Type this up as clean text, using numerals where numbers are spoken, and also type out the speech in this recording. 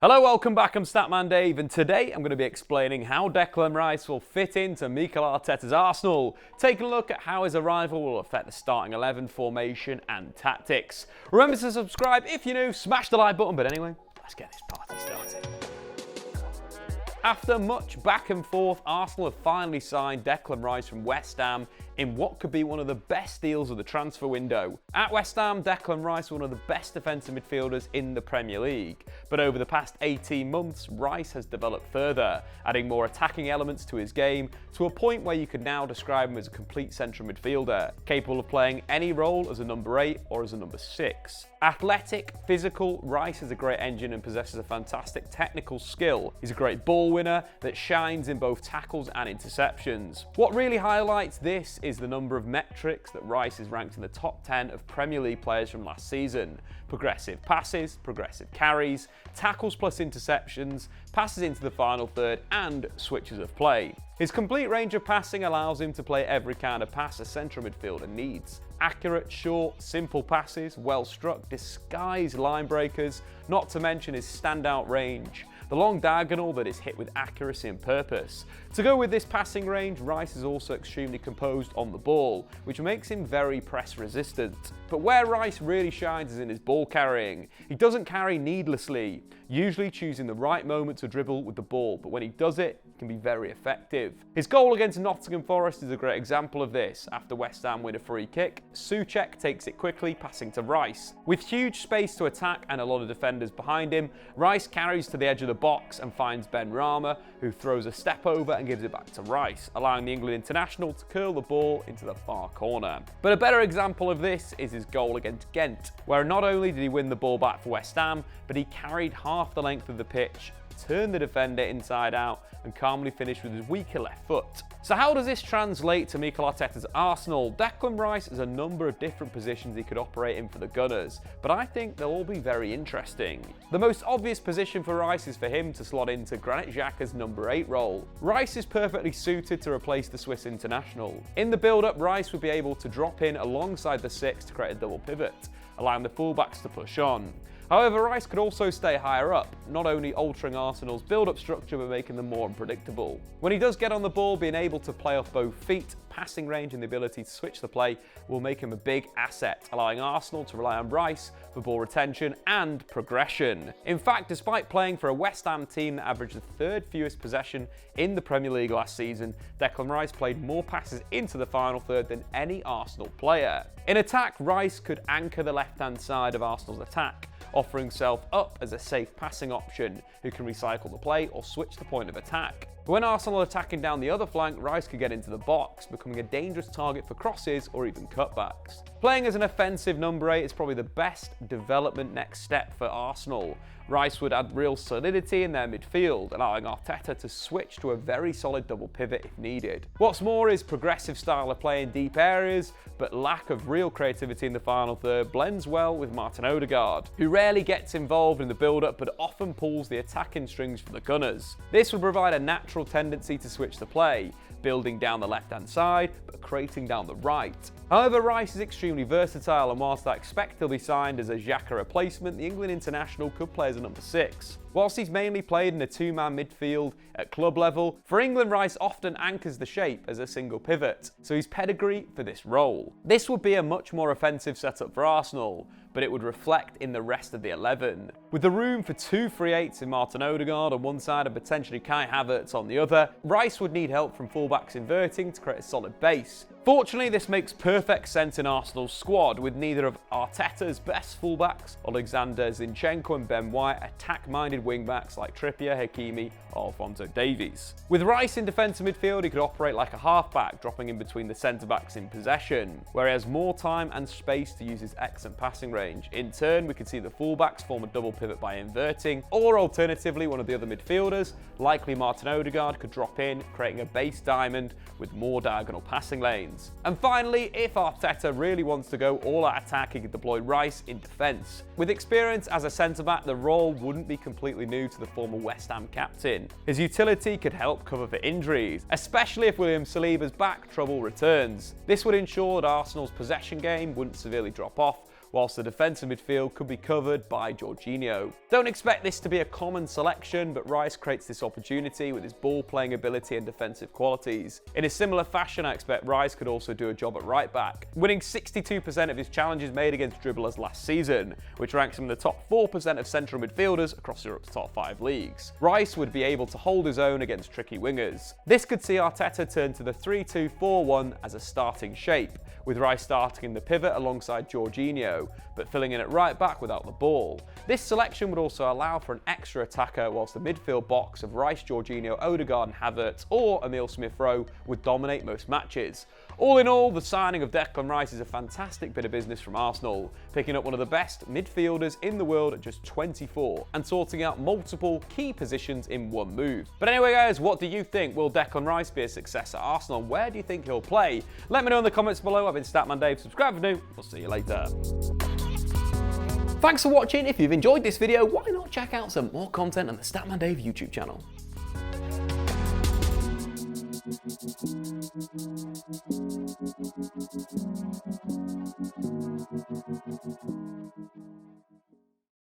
Hello, welcome back. I'm Statman Dave, and today I'm going to be explaining how Declan Rice will fit into Mikel Arteta's Arsenal, taking a look at how his arrival will affect the starting 11 formation and tactics. Remember to subscribe if you're new, smash the like button, but anyway, let's get this party started. After much back and forth, Arsenal have finally signed Declan Rice from West Ham in what could be one of the best deals of the transfer window. At West Ham, Declan Rice is one of the best defensive midfielders in the Premier League, but over the past 18 months, Rice has developed further, adding more attacking elements to his game to a point where you could now describe him as a complete central midfielder, capable of playing any role as a number 8 or as a number 6. Athletic, physical, Rice is a great engine and possesses a fantastic technical skill. He's a great ball winner that shines in both tackles and interceptions. What really highlights this is the number of metrics that Rice is ranked in the top 10 of Premier League players from last season. Progressive passes, progressive carries, tackles plus interceptions, passes into the final third, and switches of play. His complete range of passing allows him to play every kind of pass a central midfielder needs. Accurate, short, simple passes, well struck, disguised line breakers, not to mention his standout range. The long diagonal that is hit with accuracy and purpose. To go with this passing range, Rice is also extremely composed on the ball, which makes him very press resistant. But where Rice really shines is in his ball carrying. He doesn't carry needlessly, usually choosing the right moment to dribble with the ball, but when he does it, it can be very effective. His goal against Nottingham Forest is a great example of this. After West Ham win a free kick, Souček takes it quickly, passing to Rice. With huge space to attack and a lot of defenders behind him, Rice carries to the edge of the box and finds Ben Rama, who throws a step over and gives it back to Rice, allowing the England international to curl the ball into the far corner. But a better example of this is his goal against Ghent, where not only did he win the ball back for West Ham, but he carried half the length of the pitch, turned the defender inside out, and calmly finished with his weaker left foot. So how does this translate to Mikel Arteta's Arsenal? Declan Rice has a number of different positions he could operate in for the Gunners, but I think they'll all be very interesting. The most obvious position for Rice is for him to slot into Granit Xhaka's number 8 role. Rice is perfectly suited to replace the Swiss international. In the build-up, Rice would be able to drop in alongside the 6 to create a double pivot, allowing the fullbacks to push on. However, Rice could also stay higher up, not only altering Arsenal's build-up structure but making them more unpredictable. When he does get on the ball, being able to play off both feet, passing range and the ability to switch the play will make him a big asset, allowing Arsenal to rely on Rice for ball retention and progression. In fact, despite playing for a West Ham team that averaged the 3rd fewest possession in the Premier League last season, Declan Rice played more passes into the final third than any Arsenal player. In attack, Rice could anchor the left-hand side of Arsenal's attack, offering himself up as a safe passing option who can recycle the play or switch the point of attack. But when Arsenal are attacking down the other flank, Rice could get into the box, becoming a dangerous target for crosses or even cutbacks. Playing as an offensive number 8 is probably the best development next step for Arsenal. Rice would add real solidity in their midfield, allowing Arteta to switch to a very solid double pivot if needed. What's more, his progressive style of play in deep areas, but lack of real creativity in the final third, blends well with Martin Odegaard, who rarely gets involved in the build-up but often pulls the attacking strings for the Gunners. This would provide a natural tendency to switch the play, building down the left-hand side, but creating down the right. However, Rice is extremely versatile, and whilst I expect he'll be signed as a Xhaka replacement, the England international could play as a number 6. Whilst he's mainly played in a 2-man midfield at club level, for England Rice often anchors the shape as a single pivot, so he's pedigree for this role. This would be a much more offensive setup for Arsenal, but it would reflect in the rest of the 11. With the room for 2 free 8s in Martin Odegaard on one side and potentially Kai Havertz on the other, Rice would need help from fullbacks inverting to create a solid base. Fortunately, this makes perfect sense in Arsenal's squad, with neither of Arteta's best fullbacks, Alexander Zinchenko and Ben White, attack-minded wingbacks like Trippier, Hakimi or Alphonso Davies. With Rice in defensive midfield, he could operate like a halfback, dropping in between the centre-backs in possession, where he has more time and space to use his excellent passing range. In turn, we could see the fullbacks form a double pivot by inverting, or alternatively, one of the other midfielders, likely Martin Odegaard, could drop in, creating a base diamond with more diagonal passing lanes. And finally, if Arteta really wants to go all out attack, he could deploy Rice in defence. With experience as a centre-back, the role wouldn't be completely new to the former West Ham captain. His utility could help cover for injuries, especially if William Saliba's back trouble returns. This would ensure that Arsenal's possession game wouldn't severely drop off, whilst the defensive midfield could be covered by Jorginho. Don't expect this to be a common selection, but Rice creates this opportunity with his ball-playing ability and defensive qualities. In a similar fashion, I expect Rice could also do a job at right back, winning 62% of his challenges made against dribblers last season, which ranks him in the top 4% of central midfielders across Europe's top 5 leagues. Rice would be able to hold his own against tricky wingers. This could see Arteta turn to the 3-2-4-1 as a starting shape, with Rice starting in the pivot alongside Jorginho, but filling in at right back without the ball. This selection would also allow for an extra attacker, whilst the midfield box of Rice, Jorginho, Odegaard and Havertz or Emile Smith-Rowe would dominate most matches. All in all, the signing of Declan Rice is a fantastic bit of business from Arsenal, picking up one of the best midfielders in the world at just 24 and sorting out multiple key positions in one move. But anyway guys, what do you think? Will Declan Rice be a success at Arsenal? Where do you think he'll play? Let me know in the comments below. I've been Statman Dave. Subscribe if you're new. We'll see you later. Thanks for watching. If you've enjoyed this video, why not check out some more content on the Statman Dave YouTube channel.